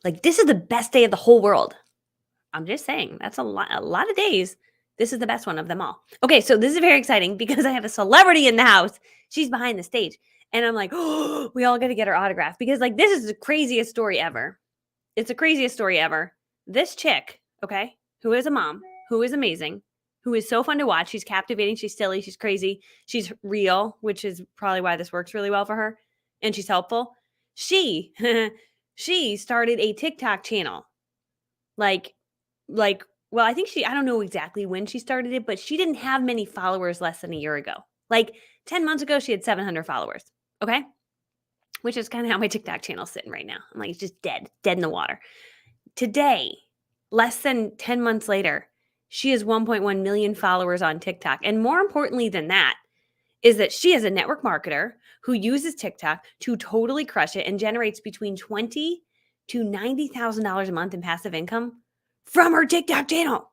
Like, this is the best day of the whole world. I'm just saying, that's a lot of days. This is the best one of them all. Okay, so this is very exciting because I have a celebrity in the house. She's behind the stage. And I'm like, oh, we all got to get her autograph because, like, this is the craziest story ever. It's the craziest story ever. This chick, okay, who is a mom, who is amazing, who is so fun to watch. She's captivating. She's silly. She's crazy. She's real, which is probably why this works really well for her. And she's helpful. She, she started a TikTok channel. Like, well, I think I don't know exactly when she started it, but she didn't have many followers less than a year ago. Like 10 months ago, she had 700 followers. Okay. Which is kind of how my TikTok channel's sitting right now. I'm like, it's just dead in the water. Today, less than 10 months later, she has 1.1 million followers on TikTok. And more importantly than that is that she is a network marketer who uses TikTok to totally crush it and generates between $20,000 to $90,000 a month in passive income from her TikTok channel.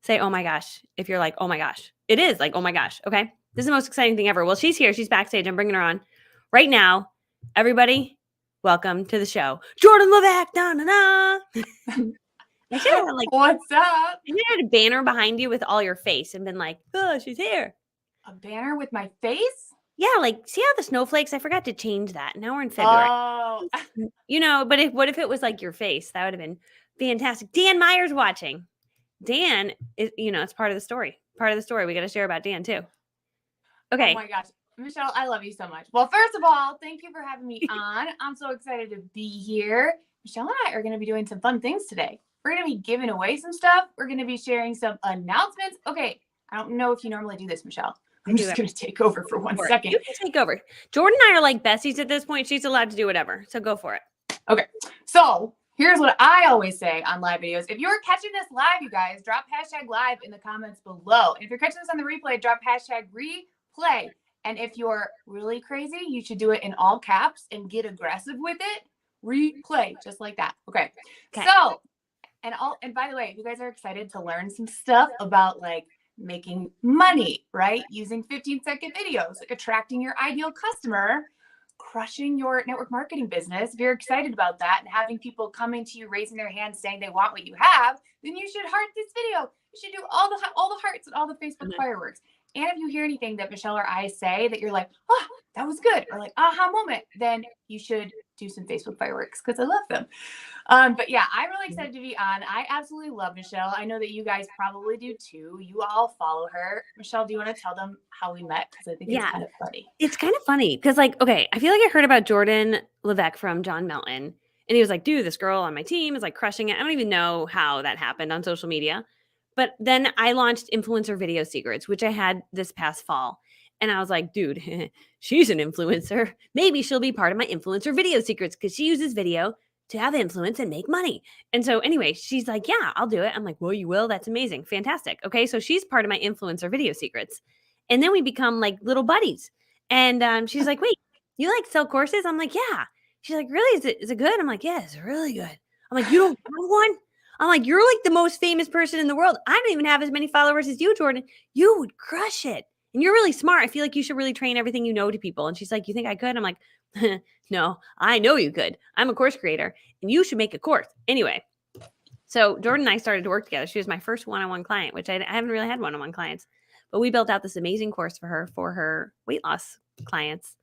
Say, oh my gosh, if you're like, oh my gosh. It is like, oh my gosh, okay? This is the most exciting thing ever. Well, she's here. She's backstage. I'm bringing her on right now. Everybody, welcome to the show. Jordan Levy, na-na-na. I should have like, what's up? You had a banner behind you with all your face and been like, oh, she's here. A banner with my face? Yeah, like, see how the snowflakes, I forgot to change that. Now we're in February. Oh. But what if it was like your face? That would have been fantastic. Dan Meyer's watching. Dan is, it's part of the story. Part of the story. We got to share about Dan too. Okay. Oh my gosh. Michelle, I love you so much. Well, first of all, thank you for having me on. I'm so excited to be here. Michelle and I are going to be doing some fun things today. We're going to be giving away some stuff. We're going to be sharing some announcements. Okay. I don't know if you normally do this, Michelle. I'm just going to take over for 1 second. You can take over. Jordan and I are like besties at this point. She's allowed to do whatever. So go for it. Okay. So here's what I always say on live videos. If you're catching this live, you guys, drop hashtag live in the comments below. And if you're catching this on the replay, drop hashtag replay. And if you're really crazy, you should do it in all caps and get aggressive with it. Replay, just like that. Okay. So, and by the way, if you guys are excited to learn some stuff about like making money, right? Using 15-second videos, like attracting your ideal customer, crushing your network marketing business. If you're excited about that and having people coming to you, raising their hands, saying they want what you have, then you should heart this video. You should do all the hearts and all the Facebook fireworks. And if you hear anything that Michelle or I say that you're like, oh, that was good, or like aha moment, then you should do some Facebook fireworks because I love them. But yeah, I'm really excited to be on. I absolutely love Michelle. I know that you guys probably do too. You all follow her. Michelle, do you want to tell them how we met? Because I think it's kind of funny. It's kind of funny because, like, okay, I feel like I heard about Jordan Levy from John Melton, and he was like, dude, this girl on my team is like crushing it. I don't even know how that happened on social media. But then I launched Influencer Video Secrets, which I had this past fall. And I was like, dude, she's an influencer. Maybe she'll be part of my Influencer Video Secrets because she uses video to have influence and make money. And so anyway, she's like, yeah, I'll do it. I'm like, well, you will? That's amazing. Fantastic. Okay, so she's part of my Influencer Video Secrets. And then we become like little buddies. And she's like, wait, you like sell courses? I'm like, yeah. She's like, really? Is it good? I'm like, yeah, it's really good. I'm like, you don't have one? I'm like, you're like the most famous person in the world. I don't even have as many followers as you, Jordan. You would crush it. And you're really smart. I feel like you should really train everything you know to people. And she's like, you think I could? I'm like, no, I know you could. I'm a course creator and you should make a course. Anyway, so Jordan and I started to work together. She was my first one-on-one client, which I haven't really had one-on-one clients. But we built out this amazing course for her weight loss clients.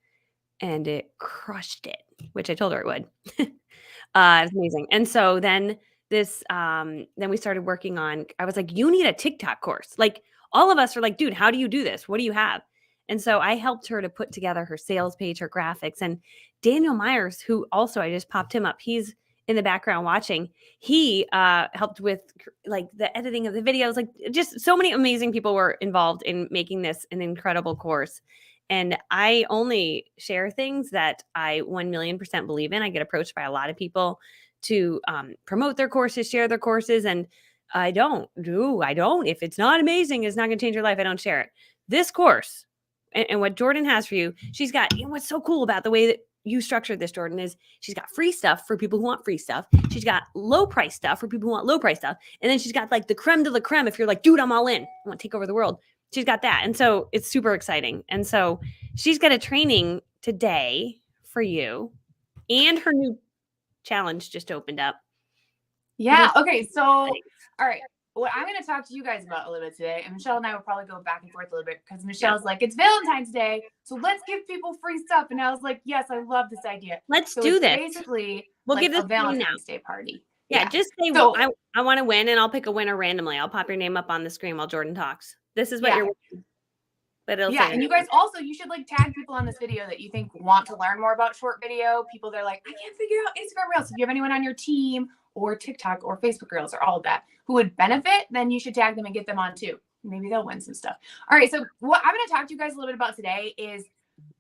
And it crushed it, which I told her it would. It's amazing. And so then we started working on, I was like, you need a TikTok course. Like all of us are like, dude, how do you do this? What do you have? And so I helped her to put together her sales page, her graphics. And Daniel Myers, who also, I just popped him up. He's in the background watching. He helped with like the editing of the videos. Like just so many amazing people were involved in making this an incredible course. And I only share things that I 1,000,000% believe in. I get approached by a lot of people to promote their courses, share their courses. And I don't. If it's not amazing, it's not going to change your life. I don't share it. This course and what Jordan has for you, she's got, what's so cool about the way that you structured this, Jordan, is she's got free stuff for people who want free stuff. She's got low price stuff for people who want low price stuff. And then she's got like the creme de la creme. If you're like, dude, I'm all in. I want to take over the world. She's got that. And so it's super exciting. And so she's got a training today for you, and her new challenge just opened up. Yeah. Okay. So, all right. What I'm going to talk to you guys about a little bit today, and Michelle and I will probably go back and forth a little bit because Michelle's like, it's Valentine's Day, so let's give people free stuff. And I was like, yes, I love this idea. Let's So do it's this. basically We'll like give this a away now. Valentine's Day party. Yeah, just say, So, I want to win, and I'll pick a winner randomly. I'll pop your name up on the screen while Jordan talks. This is what you're winning. But it'll say and you guys also, you should like tag people on this video that you think want to learn more about short video. People that are like, I can't figure out Instagram Reels. If you have anyone on your team or TikTok or Facebook Reels or all of that who would benefit, then you should tag them and get them on too. Maybe they'll win some stuff. All right. So what I'm going to talk to you guys a little bit about today is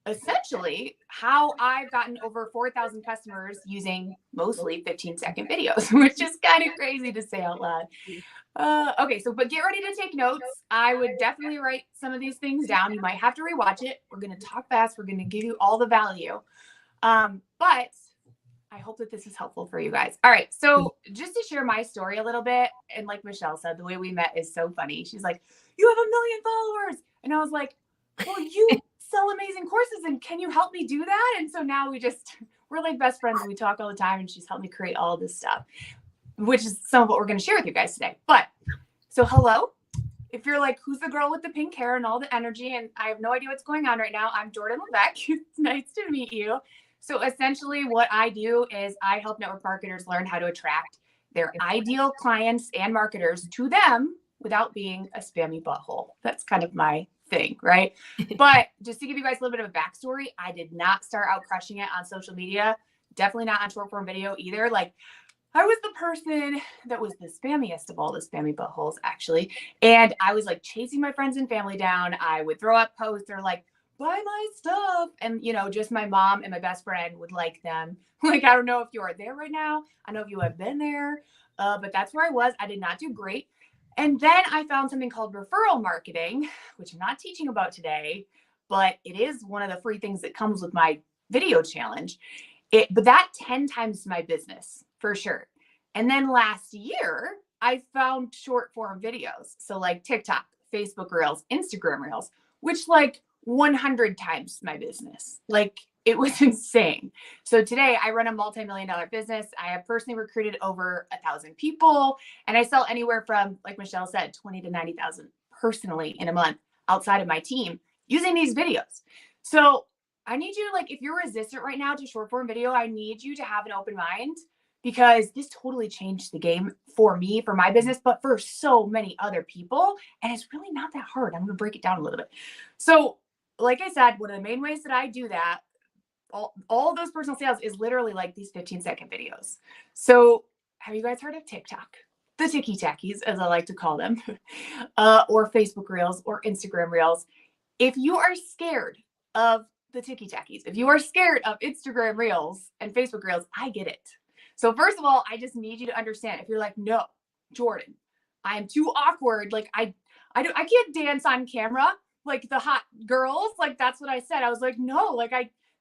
essentially how I've gotten over 4,000 customers using mostly 15-second videos, which is kind of crazy to say out loud. Okay, but get ready to take notes. I would definitely write some of these things down. You might have to rewatch it. We're going to talk fast. We're going to give you all the value. But I hope that this is helpful for you guys. All right, so just to share my story a little bit, and like Michelle said, the way we met is so funny. She's like, you have 1 million followers. And I was like, well, you sell amazing courses, and can you help me do that? And so now we're like best friends, and we talk all the time, and she's helped me create all this stuff, which is some of what we're going to share with you guys today. But so hello, if you're like, who's the girl with the pink hair and all the energy, and I have no idea what's going on right now, I'm Jordan Levy. It's nice to meet you. So essentially what I do is I help network marketers learn how to attract their ideal clients and marketers to them without being a spammy butthole. That's kind of my thing, right? But just to give you guys a little bit of a backstory, I did not start out crushing it on social media. Definitely not on short form video either. Like, I was the person that was the spammiest of all the spammy buttholes, actually. And I was like chasing my friends and family down. I would throw up posts. They're like, buy my stuff. And, just my mom and my best friend would like them. Like, I don't know if you are there right now. I know if you have been there, but that's where I was. I did not do great. And then I found something called referral marketing, which I'm not teaching about today, but it is one of the free things that comes with my video challenge. But that 10 times my business for sure. And then last year, I found short form videos. So like TikTok, Facebook Reels, Instagram Reels, which like 100 times my business. Like it was insane. So today I run a multi-million-dollar business. I have personally recruited over 1,000 people, and I sell anywhere from, like Michelle said, 20 to 90,000 personally in a month outside of my team using these videos. So I need you to, like, if you're resistant right now to short form video, I need you to have an open mind, because this totally changed the game for me, for my business, but for so many other people. And it's really not that hard. I'm going to break it down a little bit. So like I said, one of the main ways that I do that, all of those personal sales, is literally like these 15-second videos. So have you guys heard of TikTok? The ticky tackies, as I like to call them, or Facebook Reels or Instagram Reels. If you are scared of the ticky tackies, if you are scared of Instagram Reels and Facebook Reels, I get it. So first of all, I just need you to understand, if you're like, no, Jordan, I'm too awkward. Like I can't dance on camera like the hot girls. Like that's what I said. I was like, no, like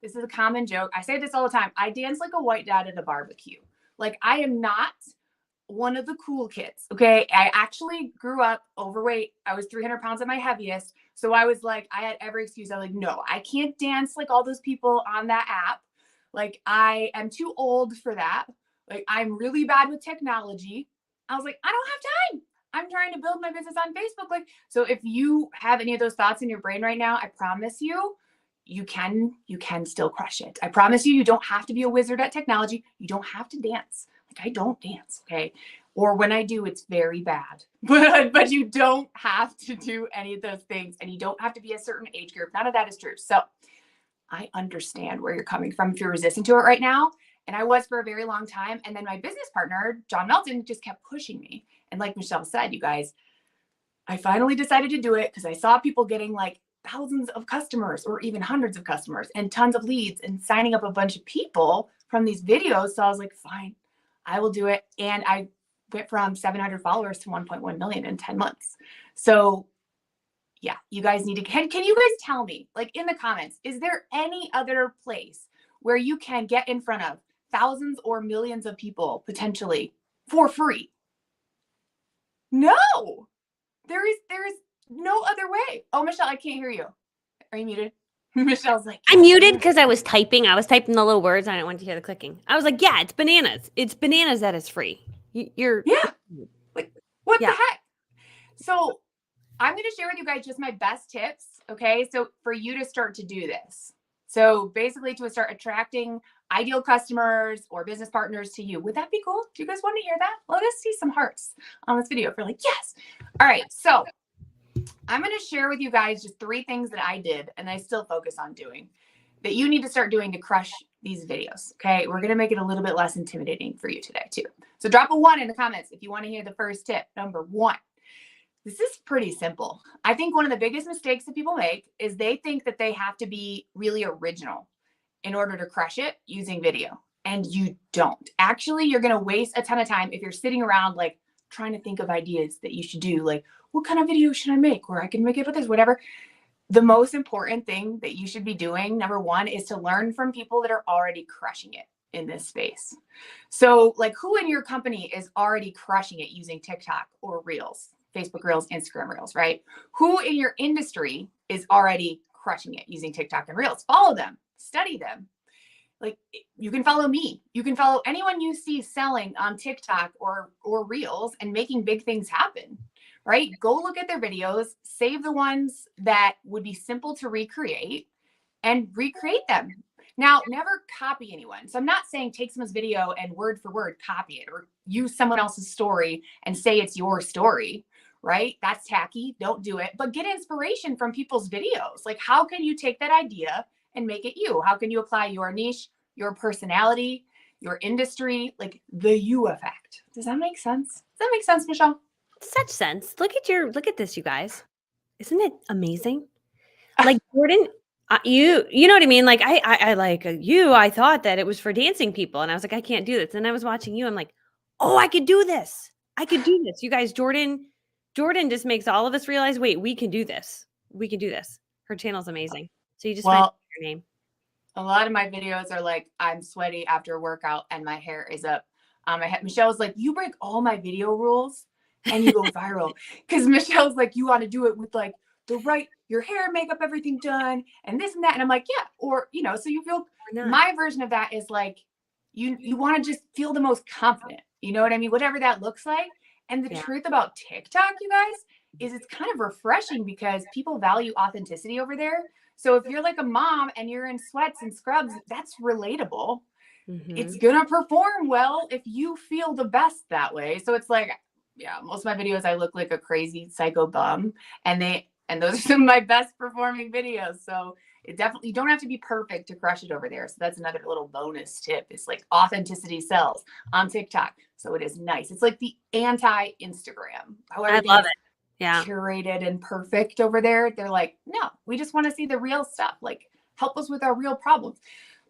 this is a common joke. I say this all the time. I dance like a white dad at a barbecue. Like I am not one of the cool kids. Okay. I actually grew up overweight. I was 300 pounds at my heaviest. So I was like, I had every excuse. I was like, no, I can't dance like all those people on that app. Like I am too old for that. Like I'm really bad with technology. I was like, I don't have time. I'm trying to build my business on Facebook. Like, so if you have any of those thoughts in your brain right now, I promise you can still crush it. I promise you don't have to be a wizard at technology. You don't have to dance. Like I don't dance. Okay. Or when I do, it's very bad, but you don't have to do any of those things, and you don't have to be a certain age group. None of that is true. So I understand where you're coming from if you're resistant to it right now. And I was for a very long time. And then my business partner, John Melton, just kept pushing me. And like Michelle said, you guys, I finally decided to do it because I saw people getting like thousands of customers or even hundreds of customers and tons of leads and signing up a bunch of people from these videos. So I was like, fine, I will do it. And I went from 700 followers to 1.1 million in 10 months. So yeah, you guys need to, can you guys tell me, like in the comments, is there any other place where you can get in front of thousands or millions of people potentially for free? No, there is no other way. Oh, Michelle, I can't hear you. Are you muted? Michelle's like, I'm muted because I was typing. I was typing the little words. I didn't want to hear the clicking. I was like, yeah, it's bananas. It's bananas that it's free. You're Yeah. Like, what yeah. the heck? So I'm going to share with you guys just my best tips. Okay. So for you to start to do this. So basically to start attracting ideal customers or business partners to you. Would that be cool? Do you guys want to hear that? Let us see some hearts on this video if you're like, yes. All right. So I'm going to share with you guys just 3 things that I did and I still focus on doing that you need to start doing to crush these videos. Okay. We're going to make it a little bit less intimidating for you today too. So drop a 1 in the comments if you want to hear the first tip. Number 1. This is pretty simple. I think one of the biggest mistakes that people make is they think that they have to be really original in order to crush it using video. And you don't. Actually, you're going to waste a ton of time if you're sitting around like trying to think of ideas that you should do. Like, what kind of video should I make? Or I can make it with this, whatever. The most important thing that you should be doing, number 1, is to learn from people that are already crushing it in this space. So like who in your company is already crushing it using TikTok or Reels? Facebook Reels, Instagram Reels, right? Who in your industry is already crushing it using TikTok and Reels? Follow them, study them. Like you can follow me. You can follow anyone you see selling on TikTok or Reels and making big things happen, right? Go look at their videos, save the ones that would be simple to recreate and recreate them. Now, never copy anyone. So I'm not saying take someone's video and word for word copy it or use someone else's story and say it's your story, right? That's tacky. Don't do it. But get inspiration from people's videos. Like, how can you take that idea and make it you? How can you apply your niche, your personality, your industry, like the you effect? Does that make sense? Does that make sense, Michelle? Such sense. Look at this, you guys. Isn't it amazing? Like Jordan, you know what I mean? Like I like you. I thought that it was for dancing people, and I was like, I can't do this. And I was watching you. I'm like, oh, I could do this. I could do this. You guys, Jordan just makes all of us realize, wait, we can do this. We can do this. Her channel's amazing. So you just find your name. A lot of my videos are like, I'm sweaty after a workout and my hair is up. Michelle was like, you break all my video rules and you go viral. Because Michelle's like, you want to do it with like the right, your hair, makeup, everything done and this and that. And I'm like, yeah. Or, so you feel, my version of that is like, you want to just feel the most confident. You know what I mean? Whatever that looks like. And the truth about TikTok, you guys, is it's kind of refreshing because people value authenticity over there. So if you're like a mom and you're in sweats and scrubs, that's relatable. Mm-hmm. It's going to perform well if you feel the best that way. So it's like, yeah, most of my videos, I look like a crazy psycho bum and those are some of my best performing videos. So it definitely, you don't have to be perfect to crush it over there. So that's another little bonus tip. It's like authenticity sells on TikTok. So it is nice. It's like the anti-Instagram. I love it. Yeah. Curated and perfect over there. They're like, no, we just want to see the real stuff. Like help us with our real problems.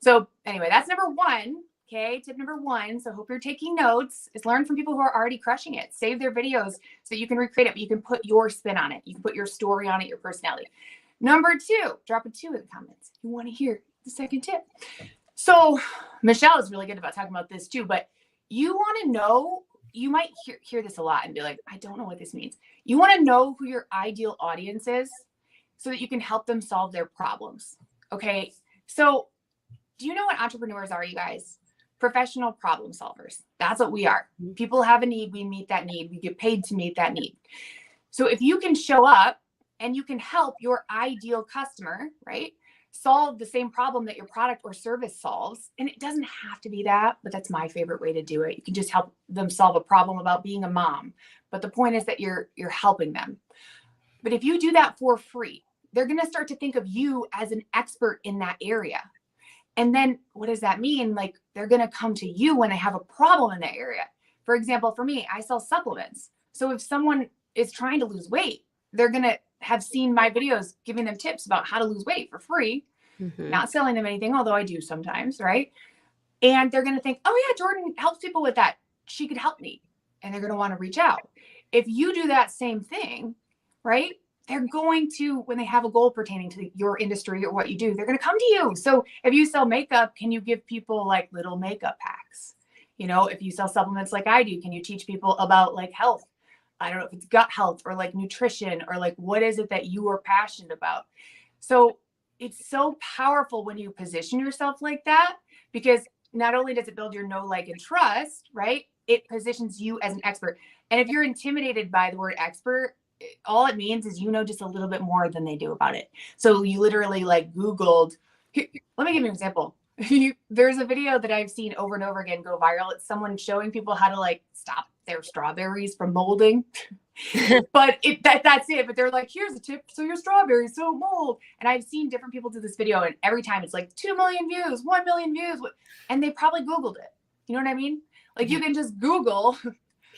So anyway, that's number 1. Okay. Tip number 1. So hope you're taking notes is learn from people who are already crushing it. Save their videos so you can recreate it, but you can put your spin on it. You can put your story on it, your personality. Number 2, drop a 2 in the comments. You want to hear the second tip. So Michelle is really good about talking about this too, but you want to know, you might hear this a lot and be like, I don't know what this means. You want to know who your ideal audience is so that you can help them solve their problems. Okay. So do you know what entrepreneurs are, you guys? Professional problem solvers. That's what we are. People have a need. We meet that need. We get paid to meet that need. So if you can show up and you can help your ideal customer, right, solve the same problem that your product or service solves, and it doesn't have to be that, but that's my favorite way to do it. You can just help them solve a problem about being a mom. But the point is that you're helping them. But if you do that for free, they're going to start to think of you as an expert in that area. And then what does that mean? Like they're going to come to you when they have a problem in that area. For example, for me, I sell supplements. So if someone is trying to lose weight, they're going to have seen my videos giving them tips about how to lose weight for free, not selling them anything, although I do sometimes, right? And they're going to think, oh yeah, Jordan helps people with that. She could help me. And they're going to want to reach out. If you do that same thing, right? They're going to, when they have a goal pertaining to your industry or what you do, they're going to come to you. So if you sell makeup, can you give people like little makeup hacks? If you sell supplements like I do, can you teach people about like health? I don't know if it's gut health or like nutrition or like, what is it that you are passionate about? So it's so powerful when you position yourself like that, because not only does it build your know, like, and trust, right? it positions you as an expert. And if you're intimidated by the word expert, all it means is you know just a little bit more than they do about it. So you literally like Googled, let me give you an example. There's a video that I've seen over and over again go viral. It's someone showing people how to like stop their strawberries from molding. But that's it. But they're like, here's a tip so your strawberries don't mold. And I've seen different people do this video, and every time it's like 2 million views, 1 million views. And they probably Googled it. You know what I mean? Like you can just Google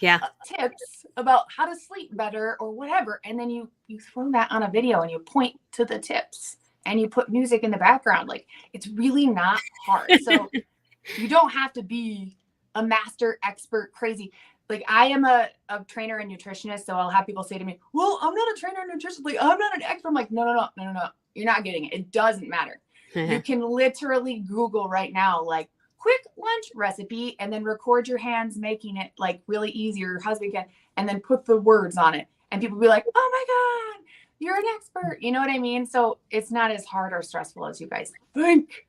tips about how to sleep better or whatever. And then you throw that on a video and you point to the tips and you put music in the background. Like it's really not hard. So you don't have to be a master expert crazy. Like I am a trainer and nutritionist. So I'll have people say to me, well, I'm not a trainer and nutritionist. Like I'm not an expert. I'm like, no. You're not getting it. It doesn't matter. You can literally Google right now, like quick lunch recipe, and then record your hands making it like really easy, or your husband can, and then put the words on it. And people be like, oh my God, you're an expert. You know what I mean? So it's not as hard or stressful as you guys think.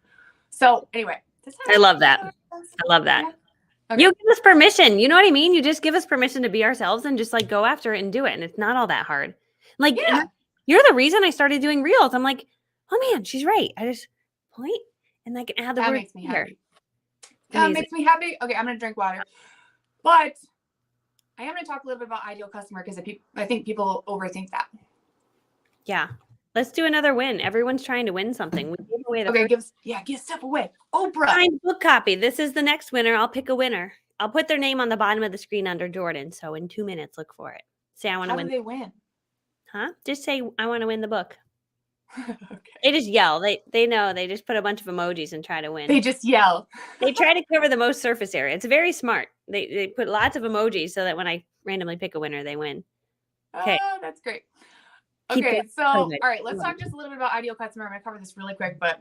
So anyway. I love that. I love that. Yeah. Okay. You give us permission. You know what I mean? You just give us permission to be ourselves and just like go after it and do it. And it's not all that hard. Like you're the reason I started doing reels. I'm like, oh man, she's right. I just point and I can add the word. Makes me happy. That makes me happy. Okay, I'm going to drink water. But I am going to talk a little bit about ideal customer because I think people overthink that. Yeah. Let's do another win. Everyone's trying to win something. We give away the give stuff away. Oprah. Signed book copy. This is the next winner. I'll pick a winner. I'll put their name on the bottom of the screen under Jordan. So in 2 minutes, look for it. Say I want to win. How do they win? Huh? Just say I want to win the book. Okay. They just yell. They know. They just put a bunch of emojis and try to win. They just yell. They try to cover the most surface area. It's very smart. They put lots of emojis so that when I randomly pick a winner, they win. Okay. Oh, that's great. Okay, so all right, let's talk just a little bit about ideal customer. I'm gonna cover this really quick, but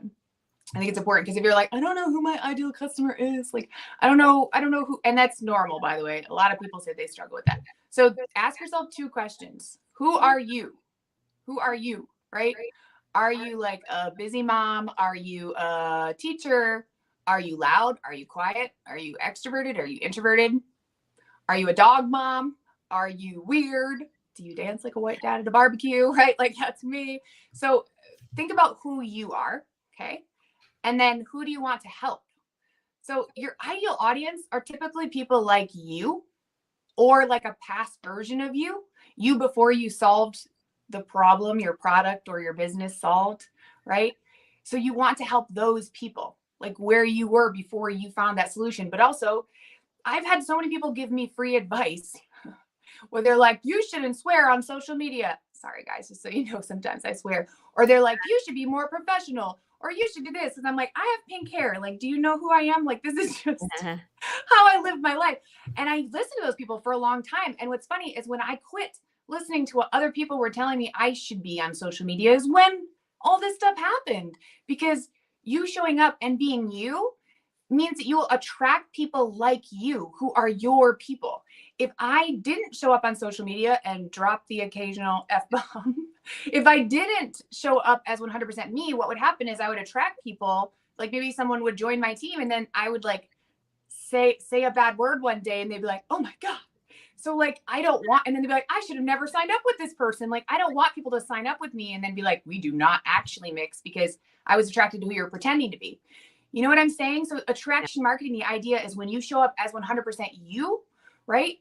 I think it's important because if you're like, I don't know who my ideal customer is, like I don't know who, and that's normal, by the way. A lot of people say they struggle with that. So ask yourself 2 questions. Who are you? Who are you? Right? Are you like a busy mom? Are you a teacher? Are you loud? Are you quiet? Are you extroverted? Are you introverted? Are you a dog mom? Are you weird? Do you dance like a white dad at a barbecue? Right? Like that's me. So think about who you are. Okay. And then who do you want to help? So your ideal audience are typically people like you or like a past version of you before you solved the problem your product or your business solved, right? So you want to help those people, like where you were before you found that solution. But also, I've had so many people give me free advice where they're like, you shouldn't swear on social media. Sorry, guys, just so you know, sometimes I swear. Or they're like, you should be more professional, or you should do this. And I'm like, I have pink hair. Like, do you know who I am? Like, this is just how I live my life. And I listened to those people for a long time. And what's funny is when I quit listening to what other people were telling me I should be on social media is when all this stuff happened. Because you showing up and being you means that you will attract people like you who are your people. If I didn't show up on social media and drop the occasional F-bomb, if I didn't show up as 100% me, what would happen is I would attract people, like maybe someone would join my team and then I would like say a bad word one day and they'd be like, oh my God. So like, I don't want, and then they'd be like, I should have never signed up with this person. Like, I don't want people to sign up with me and then be like, we do not actually mix because I was attracted to who you're pretending to be. You know what I'm saying? So attraction marketing, the idea is when you show up as 100% you, right?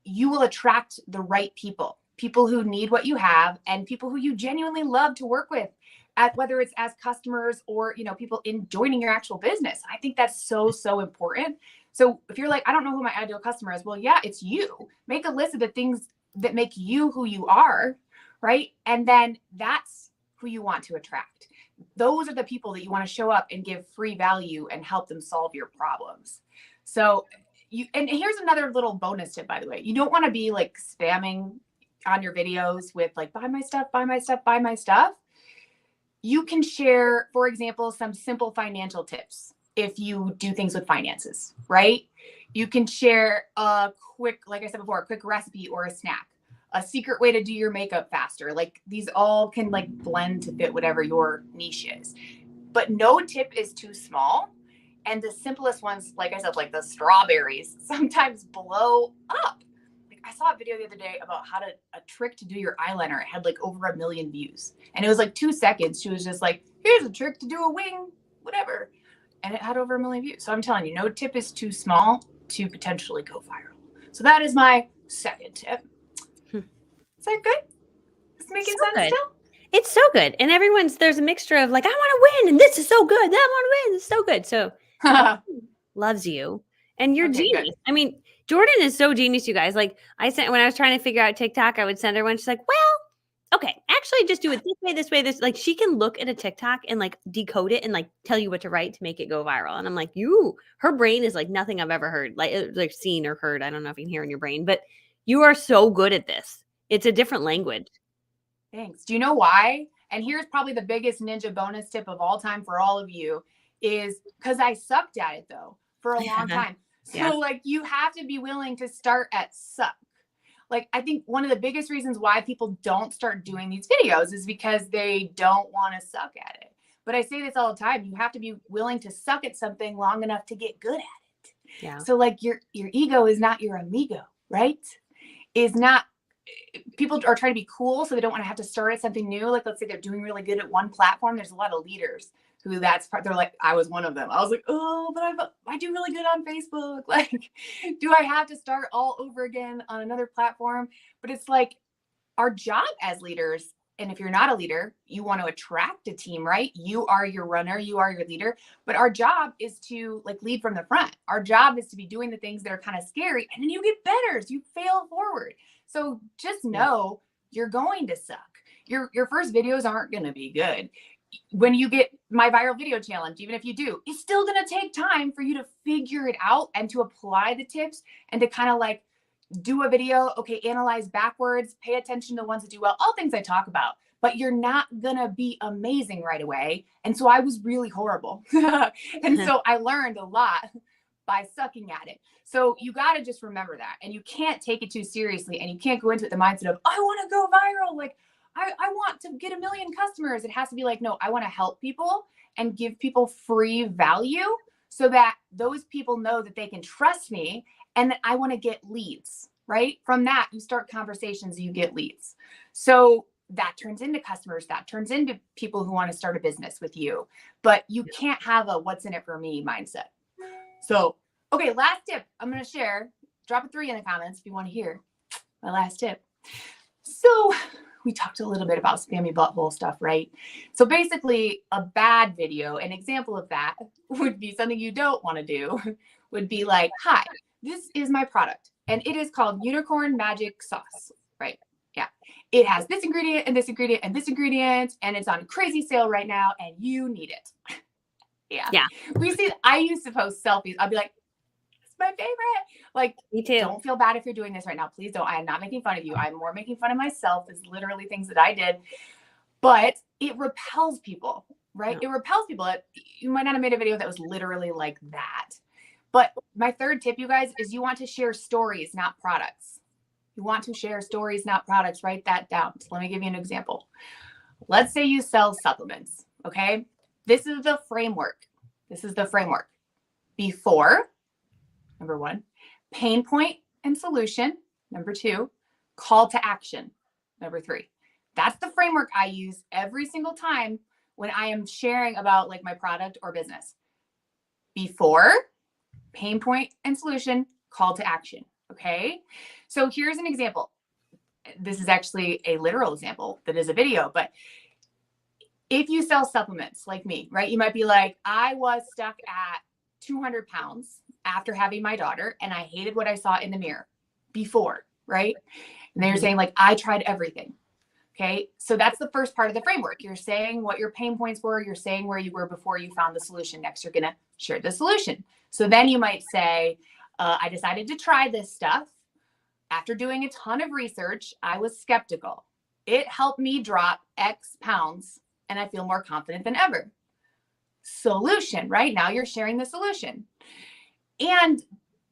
You will attract the right people who need what you have and people who you genuinely love to work with, at whether it's as customers or, you know, people in joining your actual business. I think that's so, so important. So if you're like, I don't know who my ideal customer is. Well, yeah, it's you. Make a list of the things that make you who you are, right? And then that's who you want to attract. Those are the people that you want to show up and give free value and help them solve your problems. So and here's another little bonus tip, by the way. You don't want to be like spamming on your videos with like, buy my stuff, buy my stuff, buy my stuff. You can share, for example, some simple financial tips if you do things with finances, right? You can share a quick, like I said before, a quick recipe or a snack, a secret way to do your makeup faster. Like these all can like blend to fit whatever your niche is. But no tip is too small And the simplest ones, like I said, like the strawberries, sometimes blow up. Like I saw a video the other day about how to a trick to do your eyeliner. It had like over 1 million views. And it was like 2 seconds. She was just like, here's a trick to do a wing, whatever. And it had over 1 million views. So I'm telling you, no tip is too small to potentially go viral. So that is my second tip. Is that good? Is it making sense still? It's so good. And there's a mixture of like, I want to win and this is so good. I want to win. It's so good. So loves you. And you're genius. Good. I mean, Jordan is so genius, you guys. Like when I was trying to figure out TikTok, I would send her one. She's like, well, okay, actually just do it this way. Like she can look at a TikTok and like decode it and like tell you what to write to make it go viral. And I'm like, her brain is like nothing I've ever heard, like seen or heard. I don't know if you can hear in your brain, but you are so good at this. It's a different language. Thanks. Do you know why? And here's probably the biggest ninja bonus tip of all time for all of you is because I sucked at it though for a long time. So like you have to be willing to start at suck. Like I think one of the biggest reasons why people don't start doing these videos is because they don't want to suck at it. But I say this all the time. You have to be willing to suck at something long enough to get good at it. Yeah. So like your ego is not your amigo, right? Is not. People are trying to be cool, so they don't want to have to start at something new. Like, let's say they're doing really good at one platform. There's a lot of leaders who they're like, I was one of them. I was like, oh, but I do really good on Facebook. Like, do I have to start all over again on another platform? But it's like our job as leaders. And if you're not a leader, you want to attract a team, right? You are your runner, you are your leader. But our job is to like lead from the front. Our job is to be doing the things that are kind of scary. And then you get better. So you fail forward. So just know you're going to suck. Your first videos aren't going to be good. When you get my viral video challenge, even if you do, it's still going to take time for you to figure it out and to apply the tips and to kind of like do a video. Okay, analyze backwards, pay attention to the ones that do well, all things I talk about. But you're not going to be amazing right away. And so I was really horrible. And so I learned a lot by sucking at it. So you got to just remember that. And you can't take it too seriously. And you can't go into it the mindset of, I want to go viral. Like, I want to get 1 million customers. It has to be like, no, I want to help people and give people free value so that those people know that they can trust me and that I want to get leads, right? From that, you start conversations, you get leads. So that turns into customers, that turns into people who want to start a business with you. But you can't have a what's in it for me mindset. So, okay, last tip I'm going to share. Drop a 3 in the comments if you want to hear my last tip. So we talked a little bit about spammy butthole stuff, right? So basically a bad video, an example of that would be something you don't want to do, would be like, hi, this is my product and it is called Unicorn Magic Sauce, right? Yeah. It has this ingredient and this ingredient and this ingredient, and it's on crazy sale right now and you need it. Yeah. I used to post selfies. I'd be like, it's my favorite. Like, me too. Don't feel bad if you're doing this right now. Please don't. I am not making fun of you. I'm more making fun of myself. It's literally things that I did. But it repels people, right? Yeah. It repels people. You might not have made a video that was literally like that. But my third tip, you guys, is you want to share stories, not products. You want to share stories, not products. Write that down. So let me give you an example. Let's say you sell supplements, okay? This is the framework. Before, number 1, pain point and solution. Number 2, call to action. Number 3. That's the framework I use every single time when I am sharing about like my product or business. Before, pain point and solution, call to action. Okay. So here's an example. This is actually a literal example that is a video, but if you sell supplements like me, right, you might be like, I was stuck at 200 pounds after having my daughter and I hated what I saw in the mirror before, right? And they're saying like, I tried everything. Okay. So that's the first part of the framework. You're saying what your pain points were. You're saying where you were before you found the solution. Next, you're going to share the solution. So then you might say, I decided to try this stuff. After doing a ton of research, I was skeptical. It helped me drop X pounds and I feel more confident than ever. Solution, right? Now you're sharing the solution.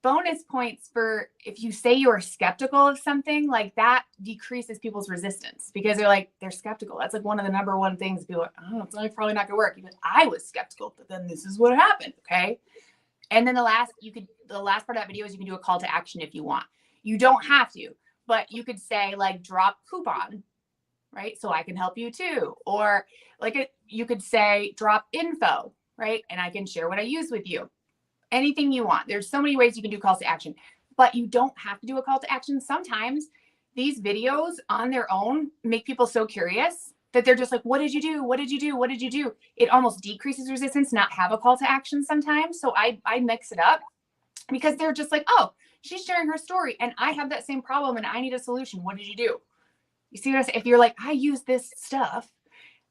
bonus points for if you say you're skeptical of something, like that decreases people's resistance because they're skeptical. That's like one of the number one things people are, oh, it's probably not gonna work. Even I was skeptical, but then this is what happened. Okay. And then the last part of that video is you can do a call to action if you want. You don't have to, but you could say like drop coupon, right? So I can help you too. Or you could say drop info, right? And I can share what I use with you. Anything you want. There's so many ways you can do calls to action, but you don't have to do a call to action. Sometimes these videos on their own make people so curious that they're just like, what did you do? What did you do? What did you do? It almost decreases resistance, not have a call to action sometimes. So I mix it up because they're just like, oh, she's sharing her story and I have that same problem and I need a solution. What did you do? You see what I'm saying? If you're like, I use this stuff,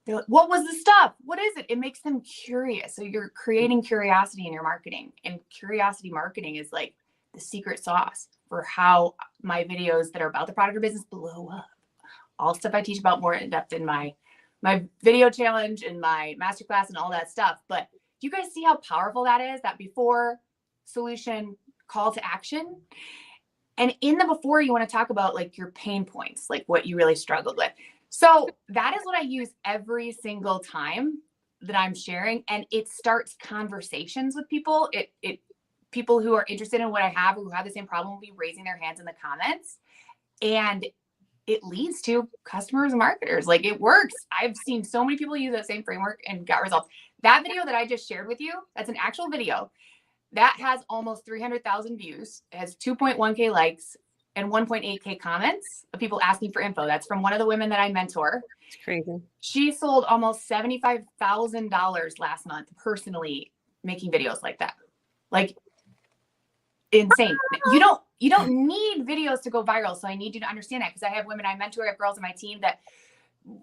they're like, what was the stuff? What is it? It makes them curious. So you're creating curiosity in your marketing, and curiosity marketing is like the secret sauce for how my videos that are about the product or business blow up. All stuff I teach about more in depth in my video challenge and my masterclass and all that stuff. But do you guys see how powerful that is? That before solution call to action. And in the before, you want to talk about like your pain points, like what you really struggled with. So that is what I use every single time that I'm sharing. And it starts conversations with people. People who are interested in what I have or who have the same problem will be raising their hands in the comments. And it leads to customers and marketers. Like it works. I've seen so many people use that same framework and got results. That video that I just shared with you, that's an actual video that has almost 300,000 views. It has 2.1K likes and 1.8K comments of people asking for info. That's from one of the women that I mentor. It's crazy. She sold almost $75,000 last month personally making videos like that. Like insane. You don't need videos to go viral. So I need you to understand that because I have women I mentor, I have girls on my team that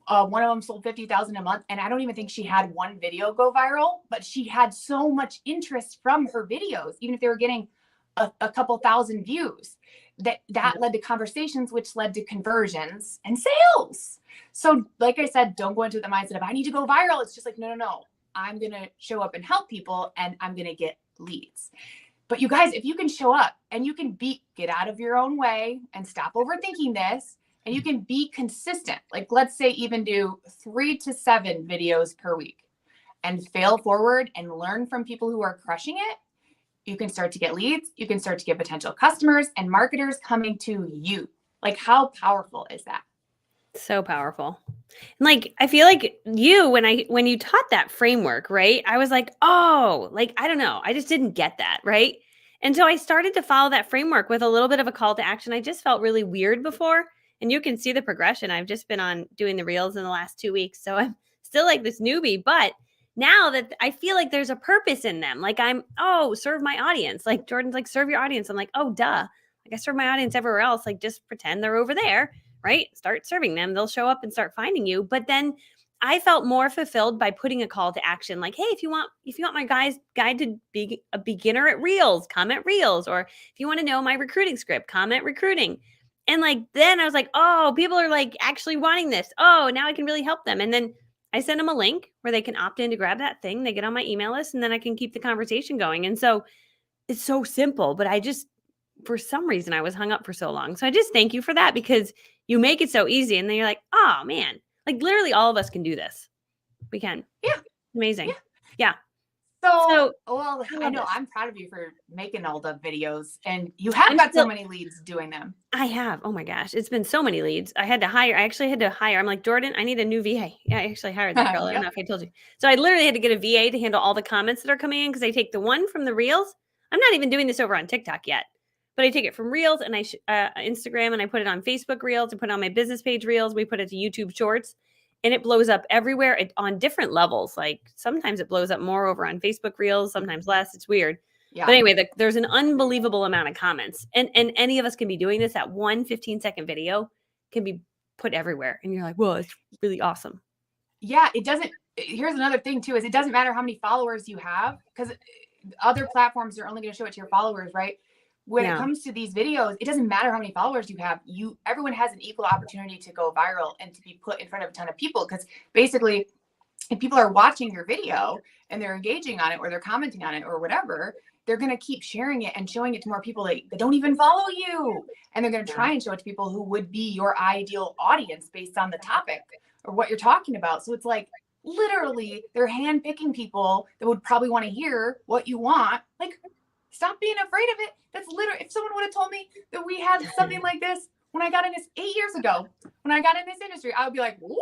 one of them sold 50,000 a month. And I don't even think she had one video go viral, but she had so much interest from her videos, even if they were getting a couple thousand views, that led to conversations, which led to conversions and sales. So like I said, don't go into the mindset of I need to go viral. It's just like, no. I'm going to show up and help people and I'm going to get leads. But you guys, if you can show up and you can get out of your own way and stop overthinking this, and you can be consistent, like let's say even do 3 to 7 videos per week and fail forward and learn from people who are crushing it, you can start to get leads. You can start to get potential customers and marketers coming to you. Like how powerful is that? So powerful. And like, I feel like when you taught that framework, right? I was like, oh, like, I don't know. I just didn't get that. Right. And so I started to follow that framework with a little bit of a call to action. I just felt really weird before. And you can see the progression. I've just been on doing the reels in the last 2 weeks. So I'm still like this newbie, but now that I feel like there's a purpose in them, like serve my audience. Like Jordan's like, serve your audience. I'm like, oh, duh. Like I serve my audience everywhere else. Like just pretend they're over there, right? Start serving them. They'll show up and start finding you. But then I felt more fulfilled by putting a call to action. Like, hey, if you want my guide to be a beginner at reels, comment reels. Or if you want to know my recruiting script, comment recruiting. And like, then I was like, oh, people are like actually wanting this. Oh, now I can really help them. And then I send them a link where they can opt in to grab that thing. They get on my email list and then I can keep the conversation going. And so it's so simple, but for some reason I was hung up for so long. So I just thank you for that because you make it so easy. And then you're like, oh man, like literally all of us can do this. We can. Yeah. Amazing. Yeah. So well, I know I'm proud of you for making all the videos and you have got so many leads doing them. I have. Oh my gosh. It's been so many leads. I actually had to hire. I'm like, Jordan, I need a new VA. Yeah, I actually hired that girl. I don't know if I told you. So I literally had to get a VA to handle all the comments that are coming in because I take the one from the reels. I'm not even doing this over on TikTok yet, but I take it from reels and Instagram and I put it on Facebook reels. I put it on my business page reels. We put it to YouTube shorts. And it blows up everywhere on different levels. Like sometimes it blows up more over on Facebook Reels, sometimes less. It's weird. Yeah. But anyway, there's an unbelievable amount of comments. And any of us can be doing this. That one 15-second video can be put everywhere. And you're like, whoa, it's really awesome. Yeah, it doesn't. Here's another thing too, is it doesn't matter how many followers you have because other platforms are only going to show it to your followers, right? When it comes to these videos, it doesn't matter how many followers you have. Everyone has an equal opportunity to go viral and to be put in front of a ton of people. Because basically, if people are watching your video and they're engaging on it or they're commenting on it or whatever, they're going to keep sharing it and showing it to more people that don't even follow you. And they're going to try and show it to people who would be your ideal audience based on the topic or what you're talking about. So it's like literally they're handpicking people that would probably want to hear what you want. Like, stop being afraid of it. That's literally, if someone would have told me that we had something like this when I got in this 8 years ago, when I got in this industry, I would be like, what?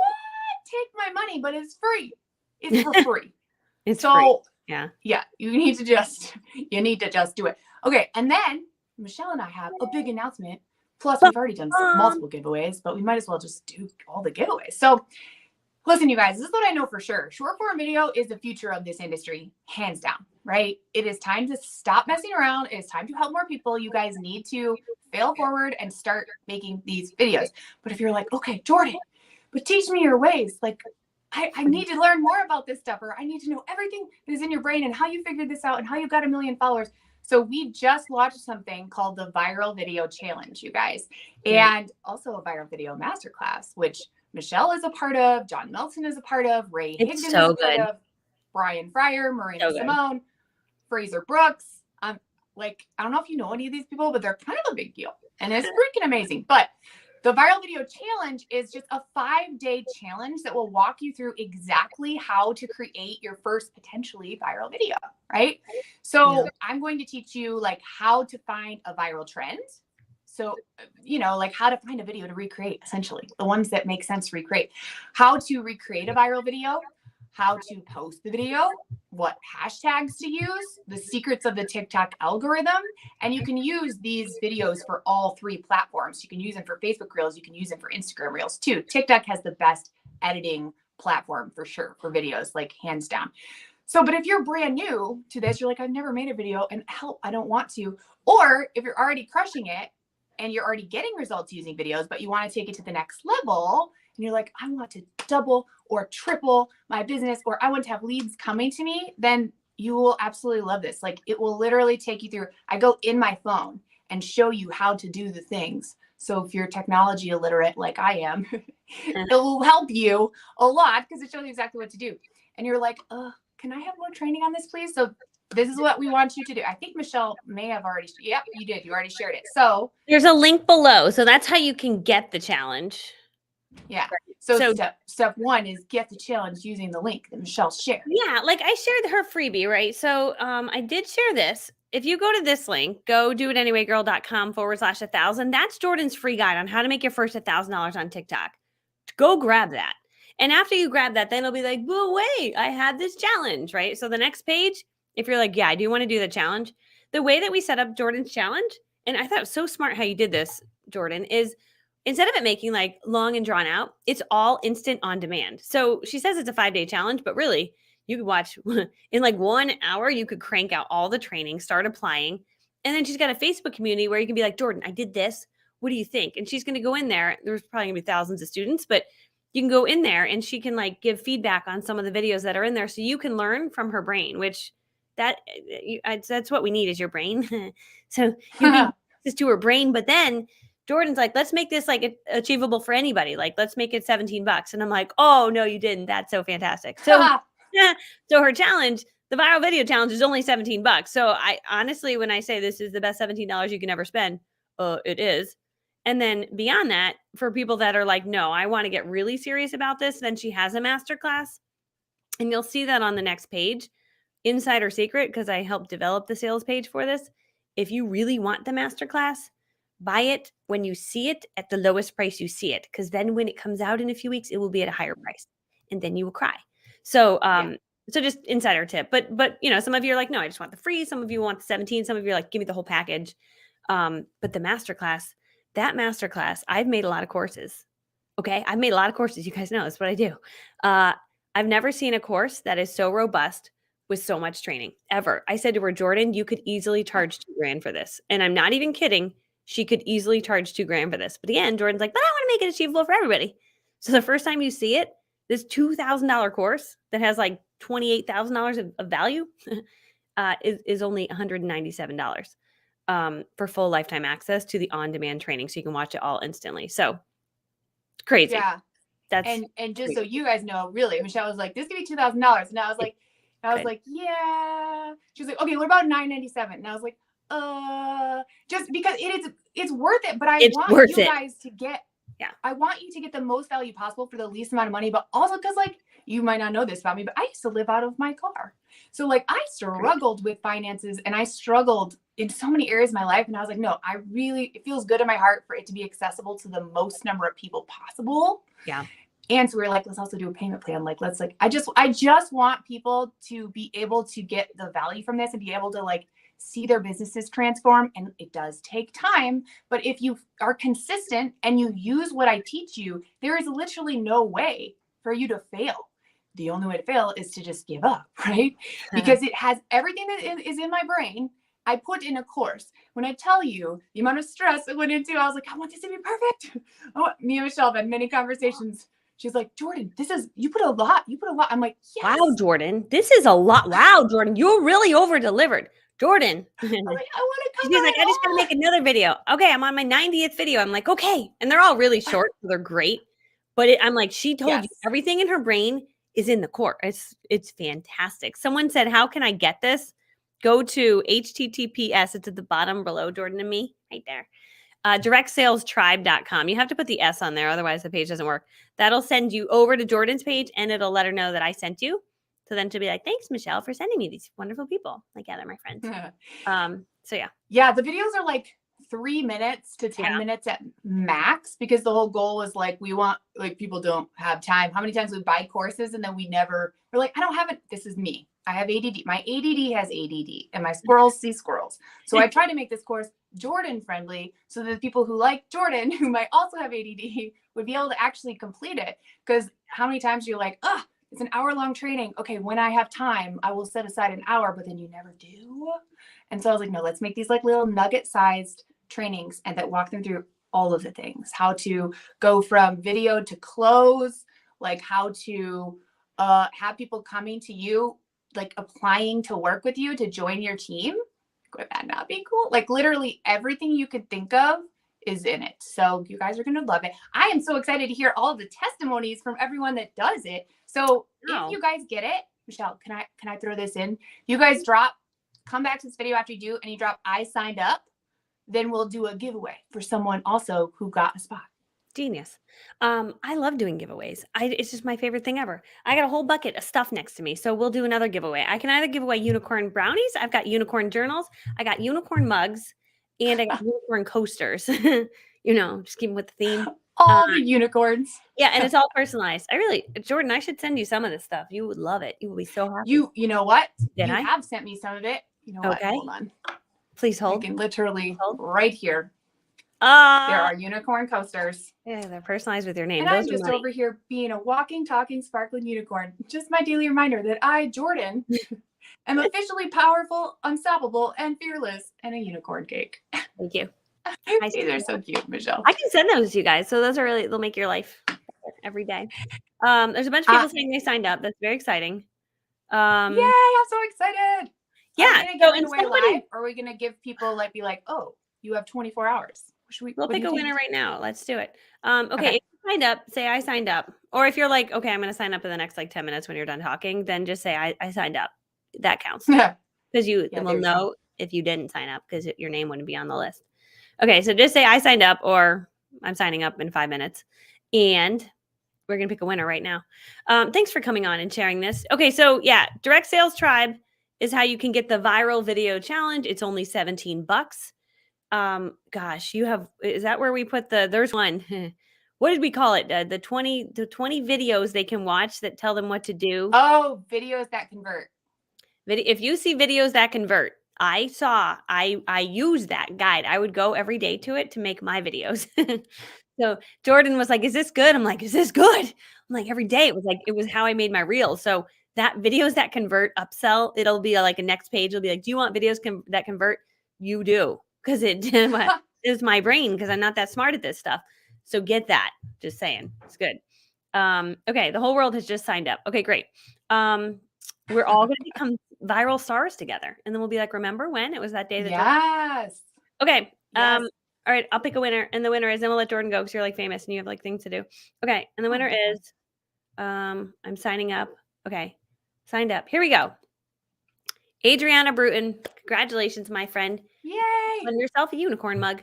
Take my money, but it's free. It's for free. It's so free. Yeah. You need to just do it. Okay. And then Michelle and I have a big announcement. Plus, we've already done multiple giveaways, but we might as well just do all the giveaways. So listen, you guys, this is what I know for sure. Short form video is the future of this industry, hands down, right? It is time to stop messing around. It is time to help more people. You guys need to fail forward and start making these videos. But if you're like, okay, Jordan, but teach me your ways. Like, I need to learn more about this stuff, or I need to know everything that is in your brain and how you figured this out and how you got 1 million followers. So we just launched something called the Viral Video Challenge, you guys, and also a Viral Video Masterclass, which Michelle is a part of, John Melton is a part of, Ray Higdon is a part of, Brian Fryer, Marina Simone, Fraser Brooks. Like, I don't know if you know any of these people, but they're kind of a big deal, and it's freaking amazing. But the Viral Video Challenge is just a 5-day challenge that will walk you through exactly how to create your first potentially viral video, right? So I'm going to teach you like how to find a viral trend. So, you know, like how to find a video to recreate, essentially the ones that make sense to recreate, how to recreate a viral video, how to post the video, what hashtags to use, the secrets of the TikTok algorithm. And you can use these videos for all 3 platforms. You can use them for Facebook Reels. You can use them for Instagram Reels too. TikTok has the best editing platform for sure for videos, like hands down. So, but if you're brand new to this, you're like, I've never made a video and help, I don't want to. Or if you're already crushing it and you're already getting results using videos, but you want to take it to the next level, and you're like, I want to double or triple my business, or I want to have leads coming to me, then you will absolutely love this. Like, it will literally take you through. I go in my phone and show you how to do the things. So if you're technology illiterate like I am, it will help you a lot because it shows you exactly what to do. And you're like, can I have more training on this, please? So this is what we want you to do. I think Michelle may have already. Yep, you did. You already shared it. So there's a link below. So that's how you can get the challenge. Yeah. So step 1 is get the challenge using the link that Michelle shared. Yeah. Like I shared her freebie, right? So I did share this. If you go to this link, go doitanyway.com/1000. That's Jordan's free guide on how to make your first $1,000 on TikTok. Go grab that. And after you grab that, then it'll be like, well, wait, I had this challenge, right? So the next page, if you're like, yeah, I do want to do the challenge, the way that we set up Jordan's challenge, and I thought it was so smart how you did this, Jordan, is instead of it making like long and drawn out, it's all instant on demand. So she says it's a 5-day challenge, but really you could watch in like 1 hour, you could crank out all the training, start applying. And then she's got a Facebook community where you can be like, Jordan, I did this. What do you think? And she's going to go in there. There's probably gonna be thousands of students, but you can go in there and she can like give feedback on some of the videos that are in there. So you can learn from her brain, which that's what we need is your brain. So you can this to her brain, but then Jordan's like, let's make this like achievable for anybody. Like, let's make it $17. And I'm like, oh no, you didn't. That's so fantastic. So yeah. So her challenge, the viral video challenge is only $17. So I honestly, when I say this is the best $17 you can ever spend, it is. And then beyond that, for people that are like, no, I want to get really serious about this, then she has a masterclass. And you'll see that on the next page, Insider Secret, because I helped develop the sales page for this. If you really want the masterclass, buy it when you see it at the lowest price you see it, because then when it comes out in a few weeks, it will be at a higher price, and then you will cry. So, so just insider tip. But you know, some of you are like, no, I just want the free. Some of you want the 17. Some of you are like, give me the whole package. But the masterclass, I've made a lot of courses. Okay, I've made a lot of courses. You guys know that's what I do. I've never seen a course that is so robust with so much training ever. I said to her, Jordan, you could easily charge $2,000 for this, and I'm not even kidding. She could easily charge $2,000 for this. But again, Jordan's like, but I want to make it achievable for everybody. So the first time you see it, this $2,000 course that has like $28,000 of value is only $197 for full lifetime access to the on-demand training. So you can watch it all instantly. So it's crazy. Yeah. And just so you guys know, really, Michelle was like, this could be $2,000. And I was like, I was Good. like, yeah. She was like, okay, what about $9.97? And I was like, just because it's worth it. But I It's want worth you it. guys to get, Yeah. I want you to get the most value possible for the least amount of money, but also because like you might not know this about me, but I used to live out of my car. So like I Great. struggled with finances and I struggled in so many areas of my life. And I was like, no, it feels good in my heart for it to be accessible to the most number of people possible. Yeah. And so we were like, let's also do a payment plan. Like, I just want people to be able to get the value from this and be able to like see their businesses transform. And it does take time, but if you are consistent and you use what I teach you, there is literally no way for you to fail. The only way to fail is to just give up, right? Because it has everything that is in my brain. I put in a course. When I tell you the amount of stress it went into, I was like, I want this to be perfect. Me and Michelle have had many conversations. She's like, Jordan, you put a lot. I'm like, yes. Wow, Jordan, this is a lot. Wow, Jordan, you really over delivered. Jordan. I'm like, I want to cover She's like, it I just gotta all. make another video. Okay, I'm on my 90th video. I'm like, okay. And they're all really short, so they're great. But I'm like, she told you Yes. everything in her brain is in the core. It's fantastic. Someone said, how can I get this? Go to HTTPS. It's at the bottom below Jordan and me, right there. directsalestribe.com. You have to put the S on there, otherwise the page doesn't work. That'll send you over to Jordan's page and it'll let her know that I sent you. So then she'll be like, thanks, Michelle, for sending me these wonderful people. Like, yeah, they're my friends. So yeah. Yeah, the videos are like 3 minutes to 10 minutes at max because the whole goal was like, we want, like, people don't have time. How many times we buy courses and then we're like, I don't have it. This is me. I have ADD. My ADD has ADD and my squirrels see squirrels. So I try to make this course Jordan friendly so that the people who like Jordan, who might also have ADD, would be able to actually complete it. Because how many times you're like, it's an hour-long training. Okay, when I have time, I will set aside an hour, but then you never do. And so I was like, no, let's make these like little nugget-sized trainings and that walk them through all of the things, how to go from video to close, like how to have people coming to you, like applying to work with you to join your team. Would that not be cool? Like literally everything you could think of is in it. So you guys are going to love it. I am so excited to hear all of the testimonies from everyone that does it. So if you guys get it, Michelle, can I throw this in? You guys come back to this video after you do, and you drop, I signed up, then we'll do a giveaway for someone also who got a spot. Genius. I love doing giveaways. It's just my favorite thing ever. I got a whole bucket of stuff next to me, so we'll do another giveaway. I can either give away unicorn brownies, I've got unicorn journals, I got unicorn mugs, and I got unicorn coasters. Just keep with the theme. All the unicorns. Yeah, and it's all personalized. Jordan, I should send you some of this stuff. You would love it. You will be so happy. You know what? Did I? Have sent me some of it. You know what? Hold on. Please hold. I can literally right here. There are unicorn coasters. Yeah, they're personalized with your name. And I'm just over here being a walking, talking, sparkling unicorn. Just my daily reminder that I, Jordan, am officially powerful, unstoppable, and fearless, and a unicorn cake. Thank you. These are so cute, Michelle. I can send those to you guys. So those are they'll make your life better every day. There's a bunch of people saying they signed up. That's very exciting. Yay, I'm so excited. Yeah. Are we gonna give it away live? Or are we gonna give people be like, oh, you have 24 hours? We'll pick a winner right now. Let's do it. Okay. If you signed up, say I signed up. Or if you're like, okay, I'm going to sign up in the next 10 minutes when you're done talking, then just say I signed up. That counts. Because you will know if you didn't sign up because your name wouldn't be on the list. Okay. So just say I signed up or I'm signing up in 5 minutes. And we're going to pick a winner right now. Thanks for coming on and sharing this. Okay. So yeah, Direct Sales Tribe is how you can get the viral video challenge. It's only $17. Gosh, is that where we put there's one, what did we call it? The 20 videos they can watch that tell them what to do. Oh, videos that convert. If you see videos that convert, I use that guide. I would go every day to it to make my videos. So Jordan was like, is this good? I'm like, is this good? I'm like, every day it was how I made my reels. So that videos that convert upsell, it'll be like a next page. It'll be like, do you want videos that convert? You do. Because it is my brain because I'm not that smart at this stuff. So get that. Just saying. It's good. Okay. The whole world has just signed up. Okay, great. We're all going to become viral stars together. And then we'll be like, remember when it was that day that Yes. Okay. Yes. All right. I'll pick a winner. And the winner is, then we'll let Jordan go because you're famous and you have things to do. Okay. And the winner is, I'm signing up. Okay. Signed up. Here we go. Adriana Bruton, congratulations, my friend. Yay! Won yourself a unicorn mug.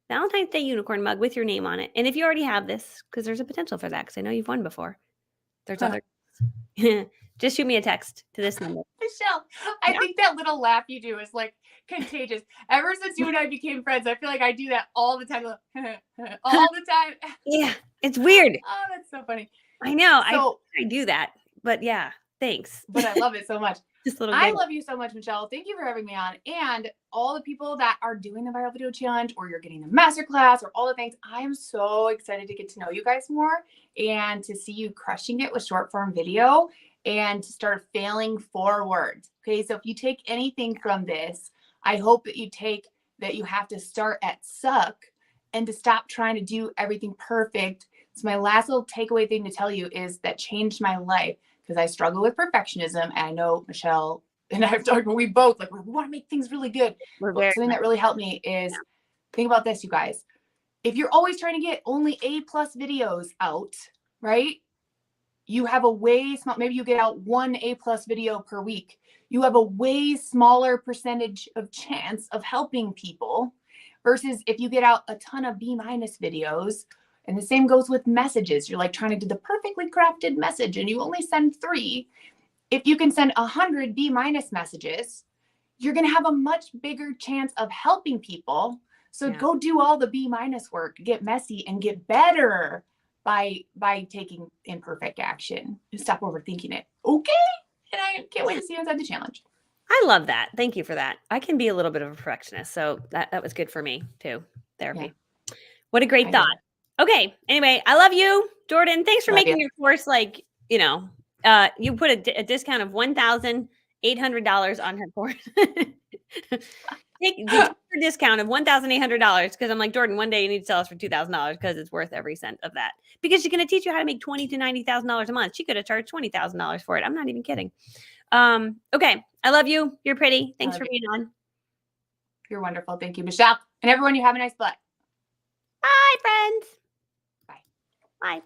Valentine's Day unicorn mug with your name on it. And if you already have this, because there's a potential for that, because I know you've won before. There's other. Just shoot me a text to this number. Michelle, I think that little laugh you do is like contagious. Ever since you and I became friends, I feel like I do that all the time. All the time. Yeah, it's weird. Oh, that's so funny. I know. So, I do that. But yeah, thanks. But I love it so much. Just a little I giggle. love you so much, Michelle. Thank you for having me on. And all the people that are doing the viral video challenge, or you're getting the masterclass, or all the things. I am so excited to get to know you guys more and to see you crushing it with short form video and to start failing forward. Okay. So if you take anything from this, I hope that you take that you have to start at suck and to stop trying to do everything perfect. So my last little takeaway thing to tell you is that changed my life, because I struggle with perfectionism. And I know Michelle and I've talked, we both like, we want to make things really good. But something that really helped me is think about this, you guys. If you're always trying to get only A+ videos out, right? You have a way small, maybe you get out one A+ video per week. You have a way smaller percentage of chance of helping people versus if you get out a ton of B- videos. And the same goes with messages. You're like trying to do the perfectly crafted message and you only send 3. If you can send 100 B- messages, you're going to have a much bigger chance of helping people. So go do all the B- work, get messy and get better by taking imperfect action. Just stop overthinking it. Okay. And I can't wait to see you inside the challenge. I love that. Thank you for that. I can be a little bit of a perfectionist. So that was good for me too. Therapy. Yeah. What a great thought. Okay. Anyway, I love you, Jordan. Thanks for making your course like, you put a discount of $1,800 on her course. Take the discount of $1,800 because I'm like, Jordan, one day you need to sell us for $2,000 because it's worth every cent of that. Because she's going to teach you how to make $20,000 to $90,000 a month. She could have charged $20,000 for it. I'm not even kidding. Okay. I love you. You're pretty. Thanks for being on. You're wonderful. Thank you, Michelle. And everyone, you have a nice butt. Bye, friends.